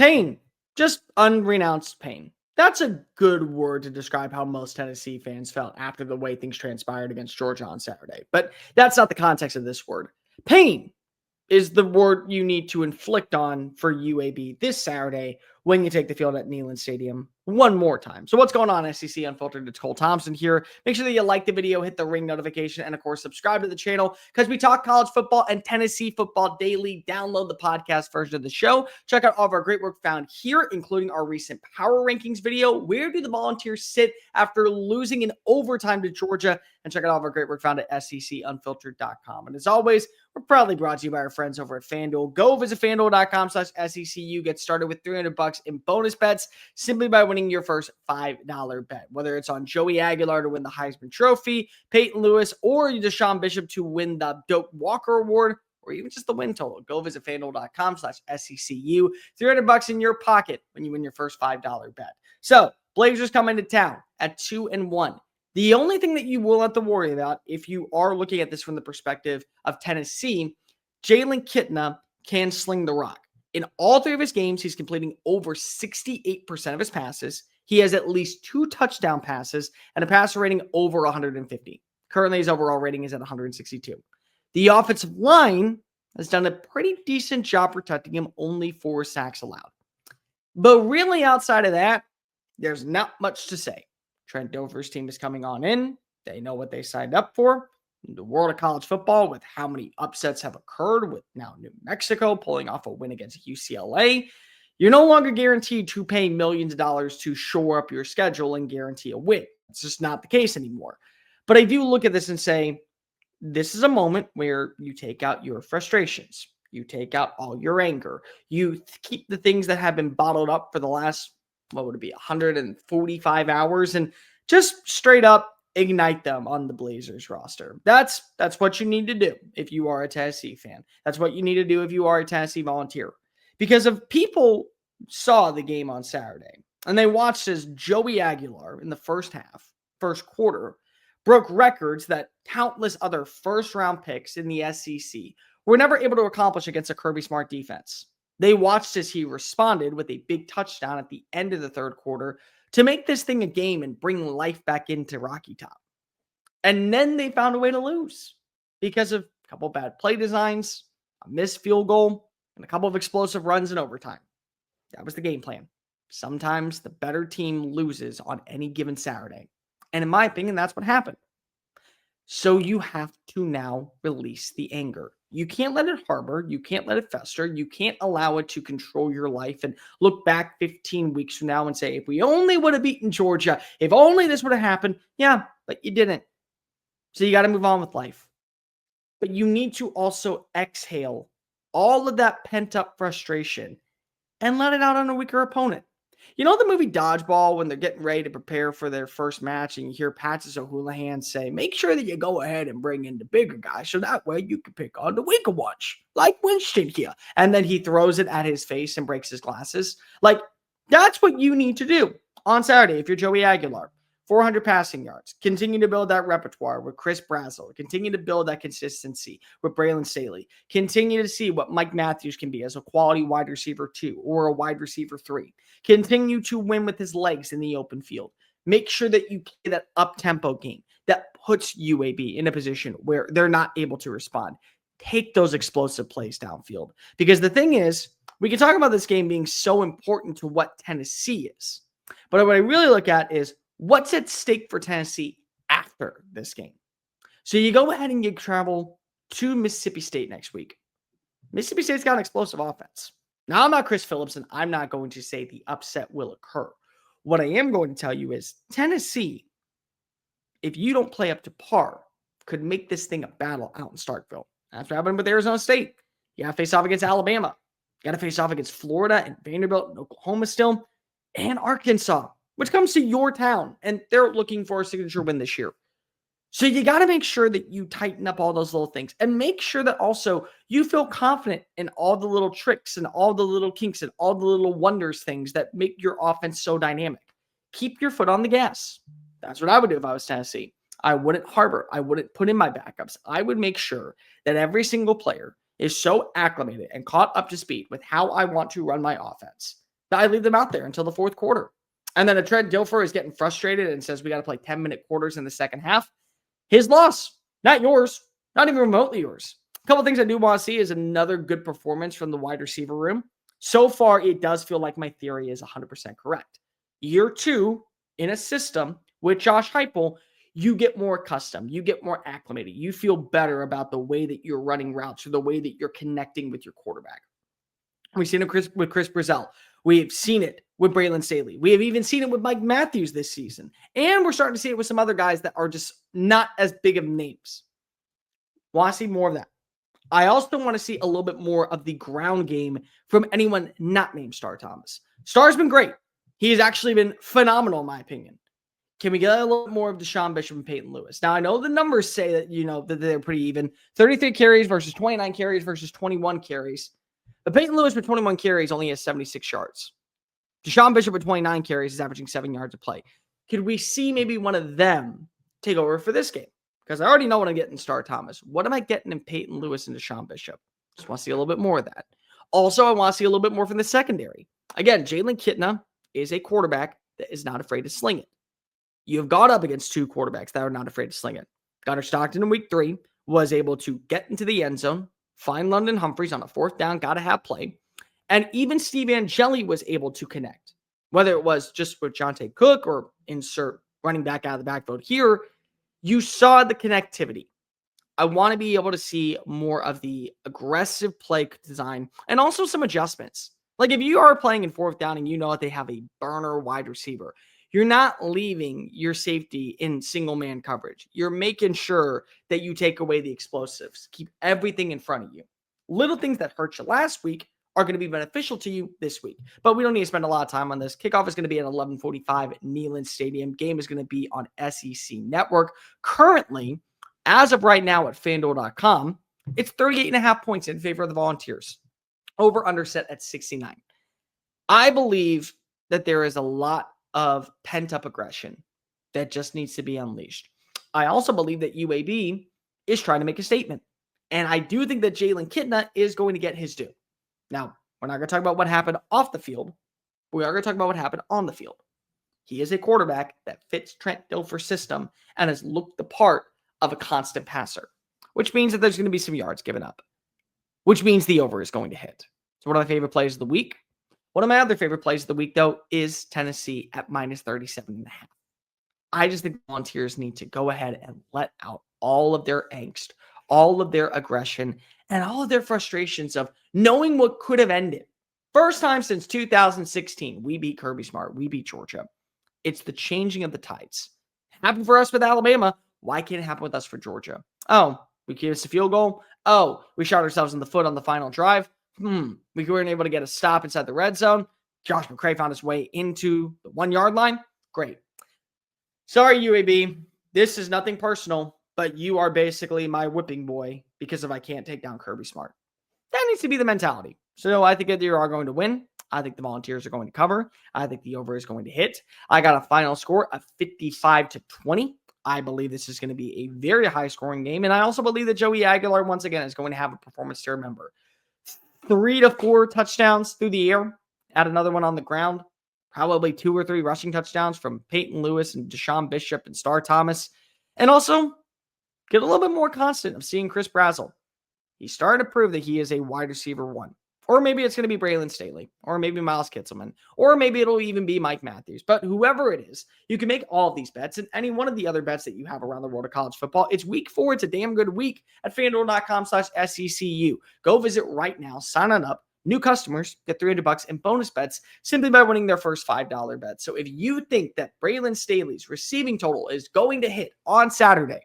Pain. Just unrenounced pain. That's a good word to describe how most Tennessee fans felt after the way things transpired against Georgia on Saturday. But that's not the context of this word. Pain is the word you need to inflict on for UAB this Saturday when you take the field at Neyland Stadium one more time. So what's going on, SEC Unfiltered? It's Cole Thompson here. Make sure that you like the video, hit the ring notification, and of course, subscribe to the channel because we talk college football and Tennessee football daily. Download the podcast version of the show. Check out all of our great work found here, including our recent power rankings video. Where do the Volunteers sit after losing in overtime to Georgia? And check out all of our great work found at secunfiltered.com. And as always, we're proudly brought to you by our friends over at FanDuel. Go visit FanDuel.com/SECU. Get started with $300 in bonus bets simply by winning your first $5 bet. Whether it's on Joey Aguilar to win the Heisman Trophy, Peyton Lewis, or Deshaun Bishop to win the Doak Walker Award, or even just the win total, go visit FanDuel.com/SECU. $300 in your pocket when you win your first $5 bet. So, Blazers come into town at 2-1. The only thing that you will have to worry about if you are looking at this from the perspective of Tennessee, Jalen Kitna can sling the rock. In all three of his games, he's completing over 68% of his passes. He has at least 2 touchdown passes and a passer rating over 150. Currently, his overall rating is at 162. The offensive line has done a pretty decent job protecting him, only 4 sacks allowed. But really outside of that, there's not much to say. Trent Dover's team is coming on in. They know what they signed up for. In the world of college football, with how many upsets have occurred, with now New Mexico pulling off a win against UCLA, you're no longer guaranteed to pay millions of dollars to shore up your schedule and guarantee a win. It's just not the case anymore. But I do look at this and say, this is a moment where you take out your frustrations. You take out all your anger. You keep the things that have been bottled up for the last, what would it be, 145 hours, and just straight up ignite them on the Blazers roster. That's what you need to do if you are a Tennessee fan. That's what you need to do if you are a Tennessee Volunteer. Because if people saw the game on Saturday and they watched as Joey Aguilar in the first quarter, broke records that countless other first-round picks in the SEC were never able to accomplish against a Kirby Smart defense. They watched as he responded with a big touchdown at the end of the third quarter to make this thing a game and bring life back into Rocky Top. And then they found a way to lose because of a couple bad play designs, a missed field goal, and a couple of explosive runs in overtime. That was the game plan. Sometimes the better team loses on any given Saturday. And in my opinion, that's what happened. So you have to now release the anger. You can't let it harbor. You can't let it fester. You can't allow it to control your life and look back 15 weeks from now and say, if we only would have beaten Georgia, if only this would have happened. Yeah, but you didn't. So you got to move on with life. But you need to also exhale all of that pent-up frustration and let it out on a weaker opponent. You know the movie Dodgeball, when they're getting ready to prepare for their first match and you hear Patches O'Houlihan say, make sure that you go ahead and bring in the bigger guy so that way you can pick on the weaker ones, like Winston here. And then he throws it at his face and breaks his glasses. Like, that's what you need to do on Saturday if you're Joey Aguilar. 400 passing yards. Continue to build that repertoire with Chris Brazzell. Continue to build that consistency with Braylon Staley. Continue to see what Mike Matthews can be as a quality wide receiver 2 or a wide receiver 3. Continue to win with his legs in the open field. Make sure that you play that up-tempo game that puts UAB in a position where they're not able to respond. Take those explosive plays downfield. Because the thing is, we can talk about this game being so important to what Tennessee is. But what I really look at is, what's at stake for Tennessee after this game? So you go ahead and you travel to Mississippi State next week. Mississippi State's got an explosive offense. Now, I'm not Chris Phillips, and I'm not going to say the upset will occur. What I am going to tell you is Tennessee, if you don't play up to par, could make this thing a battle out in Starkville. That's what happened with Arizona State. You got to face off against Alabama. You got to face off against Florida and Vanderbilt and Oklahoma still, and Arkansas, which comes to your town, and they're looking for a signature win this year. So you got to make sure that you tighten up all those little things and make sure that also you feel confident in all the little tricks and all the little kinks and all the little wonders things that make your offense so dynamic. Keep your foot on the gas. That's what I would do if I was Tennessee. I wouldn't harbor. I wouldn't put in my backups. I would make sure that every single player is so acclimated and caught up to speed with how I want to run my offense I leave them out there until the fourth quarter. And then a Trent Dilfer is getting frustrated and says we got to play 10-minute quarters in the second half. His loss, not yours, not even remotely yours. A couple things I do want to see is another good performance from the wide receiver room. So far, it does feel like my theory is 100% correct. Year 2 in a system with Josh Heupel, you get more accustomed, you get more acclimated, you feel better about the way that you're running routes or the way that you're connecting with your quarterback. We've seen it with Chris Brazell. We've seen it with Braylon Staley. We have even seen it with Mike Matthews this season. And we're starting to see it with some other guys that are just not as big of names. Want to see more of that. I also want to see a little bit more of the ground game from anyone not named Star Thomas. Star's been great. He has actually been phenomenal, in my opinion. Can we get a little more of Deshaun Bishop and Peyton Lewis? Now, I know the numbers say that, that they're pretty even. 33 carries versus 29 carries versus 21 carries. But Peyton Lewis with 21 carries only has 76 yards. Deshaun Bishop with 29 carries is averaging 7 yards a play. Could we see maybe one of them take over for this game? Because I already know what I'm getting in Star Thomas. What am I getting in Peyton Lewis and Deshaun Bishop? Just want to see a little bit more of that. Also, I want to see a little bit more from the secondary. Again, Jalen Kitna is a quarterback that is not afraid to sling it. You have gone up against two quarterbacks that are not afraid to sling it. Gunnar Stockton in week 3 was able to get into the end zone, find London Humphreys on a 4th down, got to have play. And even Steve Angeli was able to connect. Whether it was just with Jonte Cook or insert running back out of the backfield here, you saw the connectivity. I want to be able to see more of the aggressive play design and also some adjustments. Like if you are playing in 4th down and you know that they have a burner wide receiver, you're not leaving your safety in single man coverage. You're making sure that you take away the explosives, keep everything in front of you. Little things that hurt you last week are going to be beneficial to you this week. But we don't need to spend a lot of time on this. Kickoff is going to be at 11:45 at Neyland Stadium. Game is going to be on SEC Network. Currently, as of right now at FANDUEL.com, it's 38.5 points in favor of the Volunteers. Over under set at 69. I believe that there is a lot of pent-up aggression that just needs to be unleashed. I also believe that UAB is trying to make a statement. And I do think that Jalen Kitna is going to get his due. Now, we're not going to talk about what happened off the field. But we are going to talk about what happened on the field. He is a quarterback that fits Trent Dilfer's system and has looked the part of a constant passer, which means that there's going to be some yards given up, which means the over is going to hit. So one of my favorite plays of the week. One of my other favorite plays of the week, though, is Tennessee at minus 37.5. I just think the Volunteers need to go ahead and let out all of their angst, all of their aggression, and all of their frustrations of knowing what could have ended. First time since 2016, we beat Kirby Smart. We beat Georgia. It's the changing of the tides. Happened for us with Alabama. Why can't it happen with us for Georgia? Oh, we gave us a field goal. Oh, we shot ourselves in the foot on the final drive. We weren't able to get a stop inside the red zone. Josh McCray found his way into the 1-yard line. Great. Sorry, UAB. This is nothing personal, but you are basically my whipping boy because if I can't take down Kirby Smart. That needs to be the mentality. So I think that you are going to win. I think the Volunteers are going to cover. I think the over is going to hit. I got a final score of 55-20. I believe this is going to be a very high-scoring game, and I also believe that Joey Aguilar, once again, is going to have a performance to remember. 3 to 4 touchdowns through the air, add another one on the ground, probably 2 or 3 rushing touchdowns from Peyton Lewis and Deshaun Bishop and Star Thomas, and also get a little bit more constant of seeing Chris Brazzell. He's starting to prove that he is a wide receiver 1. Or maybe it's going to be Braylon Staley, or maybe Miles Kitselman, or maybe it'll even be Mike Matthews. But whoever it is, you can make all of these bets and any one of the other bets that you have around the world of college football. It's week 4. It's a damn good week at FanDuel.com/SECU. Go visit right now. Sign on up. New customers get $300 in bonus bets simply by winning their first $5 bet. So if you think that Braylon Staley's receiving total is going to hit on Saturday,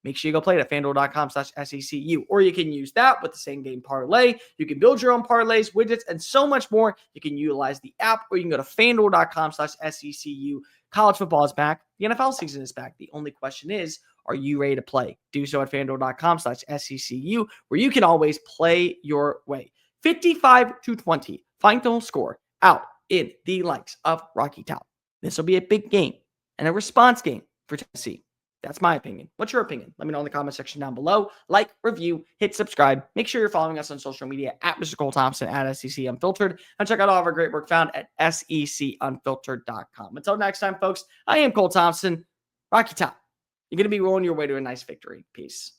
make sure you go play it at FanDuel.com/SECU, or you can use that with the same game parlay. You can build your own parlays, widgets, and so much more. You can utilize the app, or you can go to FanDuel.com/SECU. College football is back. The NFL season is back. The only question is, are you ready to play? Do so at FanDuel.com/SECU, where you can always play your way. 55-20, final score out in the likes of Rocky Top. This will be a big game and a response game for Tennessee. That's my opinion. What's your opinion? Let me know in the comment section down below. Like, review, hit subscribe. Make sure you're following us on social media at Mr. Cole Thompson, at SEC Unfiltered, and check out all of our great work found at secunfiltered.com. Until next time, folks, I am Cole Thompson. Rocky Top. You're going to be rolling your way to a nice victory. Peace.